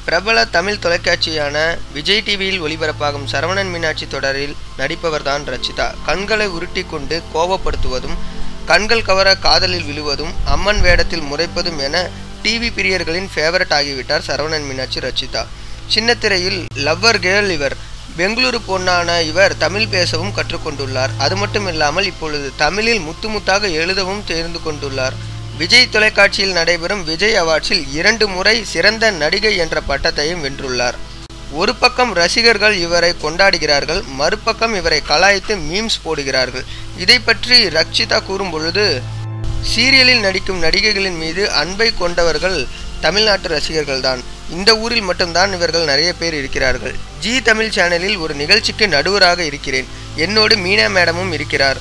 பிரபல தமிழ் தொலைக்காட்சியான விஜய் டிவியில் ஒளிபரப்பாகும் சரவணன் மீனாட்சி தொடரில் நடிப்பவர்தான் ரச்சிதா. கண்களை உருட்டி கொண்டு கோபப்படுத்துவதும், கண்கள் கவர காதலில் விழுவதும், அம்மன் வேடத்தில் முறைப்பதும் என டிவி பிரியர்களின் ஃபேவரட் ஆகிவிட்டார் சரவணன் மீனாட்சி ரச்சிதா. சின்னத்திரையில் லவ்வர் கேர்ள் இவர். பெங்களூரு பொண்ணான இவர் தமிழ் பேசவும் கற்றுக்கொண்டுள்ளார். அது மட்டும் இல்லாமல் இப்பொழுது தமிழில் முத்து முத்தாக எழுதவும் தெரிந்து கொண்டுள்ளார். விஜய் தொலைக்காட்சியில் நடைபெறும் விஜய் அவார்ட்ஸில் 2 முறை சிறந்த நடிகை என்ற பட்டத்தையும் வென்றுள்ளார். ஒரு பக்கம் ரசிகர்கள் இவரை கொண்டாடுகிறார்கள், மறுபக்கம் இவரை கலாய்த்து மீம்ஸ் போடுகிறார்கள். இதை பற்றி ரச்சிதா கூறும் பொழுது, சீரியலில் நடிக்கும் நடிகைகளின் மீது அன்பை கொண்டவர்கள் தமிழ்நாட்டு ரசிகர்கள் தான். இந்த ஊரில் மட்டும்தான் இவர்கள் நிறைய பேர் இருக்கிறார்கள். ஜி தமிழ் சேனலில் ஒரு நிகழ்ச்சிக்கு நடுவராக இருக்கிறேன். என்னோடு மீனா மேடமும் இருக்கிறார்.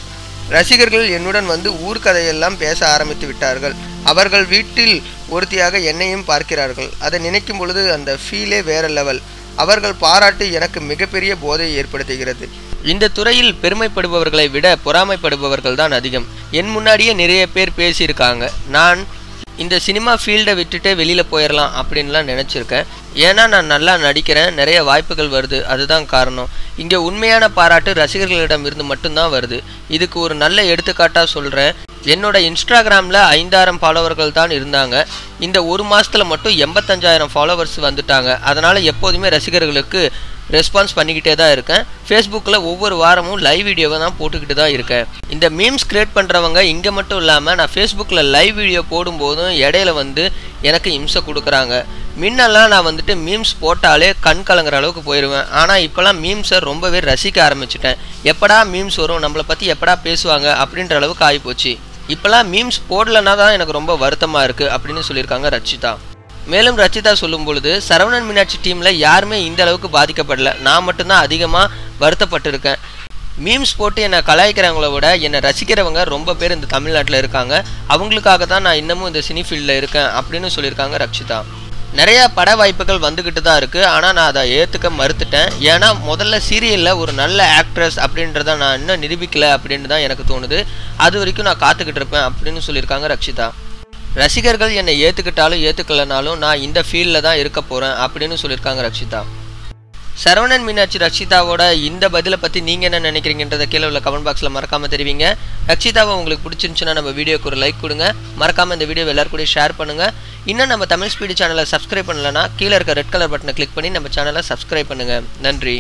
ரசிகர்கள் என்னுடன் வந்து ஊர்கதையெல்லாம் பேச ஆரம்பித்து விட்டார்கள். அவர்கள் வீட்டில் ஒருத்தியாக என்னையும் பார்க்கிறார்கள். அதை நினைக்கும் பொழுது அந்த ஃபீலே வேற லெவல். அவர்கள் பாராட்டு எனக்கு மிகப்பெரிய போதையை ஏற்படுத்துகிறது. இந்த துறையில் பெருமைப்படுபவர்களை விட பொறாமைப்படுபவர்கள் தான் அதிகம். என் முன்னாடியே நிறைய பேர் பேசியிருக்காங்க. நான் இந்த சினிமா ஃபீல்டை விட்டுட்டு வெளியில் போயிடலாம் அப்படின்லாம் நினச்சிருக்கேன். ஏன்னா நான் நல்லா நடிக்கிறேன், நிறைய வாய்ப்புகள் வருது, அதுதான் காரணம். இங்கே உண்மையான பாராட்டு ரசிகர்களிடம் இருந்து மட்டும்தான் வருது. இதுக்கு ஒரு நல்ல எடுத்துக்காட்டாக சொல்கிறேன். என்னோட இன்ஸ்டாகிராமில் 5000 ஃபாலோவர்கள் தான் இருந்தாங்க. இந்த ஒரு மாதத்தில் மட்டும் 85,000 ஃபாலோவர்ஸ் வந்துட்டாங்க. அதனால் எப்போதுமே ரசிகர்களுக்கு ரெஸ்பான்ஸ் பண்ணிக்கிட்டே தான் இருக்கேன். ஃபேஸ்புக்கில் ஒவ்வொரு வாரமும் லைவ் வீடியோவை தான் போட்டுக்கிட்டு தான் இருக்கேன். இந்த மீம்ஸ் கிரியேட் பண்ணுறவங்க இங்கே மட்டும் இல்லாமல் நான் ஃபேஸ்புக்கில் லைவ் வீடியோ போடும்போதும் இடையில வந்து எனக்கு இம்சை கொடுக்குறாங்க. முன்னெல்லாம் நான் வந்துட்டு மீம்ஸ் போட்டாலே கண் கலங்குற அளவுக்கு போயிடுவேன். ஆனால் இப்போலாம் மீம்ஸை ரொம்பவே ரசிக்க ஆரம்பிச்சிட்டேன். எப்படா மீம்ஸ் வரும், நம்மளை பற்றி எப்படா பேசுவாங்க அப்படின்ற அளவுக்கு ஆகிப்போச்சு. இப்போலாம் மீம்ஸ் போடலைன்னா தான் எனக்கு ரொம்ப வருத்தமாக இருக்குது அப்படின்னு சொல்லியிருக்காங்க ரச்சிதா. மேலும் ரச்சிதா சொல்லும் பொழுது, சரவணன் மீனாட்சி டீமில் யாருமே இந்த அளவுக்கு பாதிக்கப்படலை, நான் மட்டும்தான் அதிகமாக வருத்தப்பட்டிருக்கேன். மீம்ஸ் போட்டு என்னை கலாய்க்கிறவங்கள விட என்னை ரசிக்கிறவங்க ரொம்ப பேர் இந்த தமிழ்நாட்டில் இருக்காங்க. அவங்களுக்காக தான் நான் இன்னமும் இந்த சினி ஃபீல்டில் இருக்கேன் அப்படின்னு சொல்லியிருக்காங்க ரச்சிதா. நிறையா பட வாய்ப்புகள் வந்துக்கிட்டு தான் இருக்குது. ஆனால் நான் அதை ஏற்றுக்க மறுத்துட்டேன். ஏன்னா முதல்ல சீரியலில் ஒரு நல்ல ஆக்ட்ரஸ் அப்படின்றத நான் இன்னும் நிரூபிக்கலை அப்படின்னு தான் எனக்கு தோணுது. அது வரைக்கும் நான் காத்துக்கிட்டு இருப்பேன் அப்படின்னு சொல்லியிருக்காங்க ரச்சிதா. ரசிகர்கள் என்னை ஏற்றுக்கிட்டாலும் ஏற்றுக்கலனாலும் நான் இந்த ஃபீல்டில் தான் இருக்க போகிறேன் அப்படின்னு சொல்லியிருக்காங்க ரச்சிதா. சரவணன் மீனாட்சி ரச்சிதாவோட இந்த பதிலை பற்றி நீங்கள் என்ன நினைக்கிறீங்கன்றதை கீழே உள்ள கமெண்ட் பாக்ஸில் மறக்காமல் தெரிவிங்க. ரச்சிதாவை உங்களுக்கு பிடிச்சிருந்துச்சுன்னா நம்ம வீடியோக்கு ஒரு லைக் கொடுங்க. மறக்காமல் இந்த வீடியோ எல்லாரும் கூட ஷேர் பண்ணுங்கள். இன்னும் நம்ம தமிழ் ஸ்பீடு சேனலை சப்ஸ்கிரைப் பண்ணலைன்னா கீழே இருக்க ரெட் கலர் பட்டனை கிளிக் பண்ணி நம்ம சேனலை சப்ஸ்கிரைப் பண்ணுங்கள். நன்றி.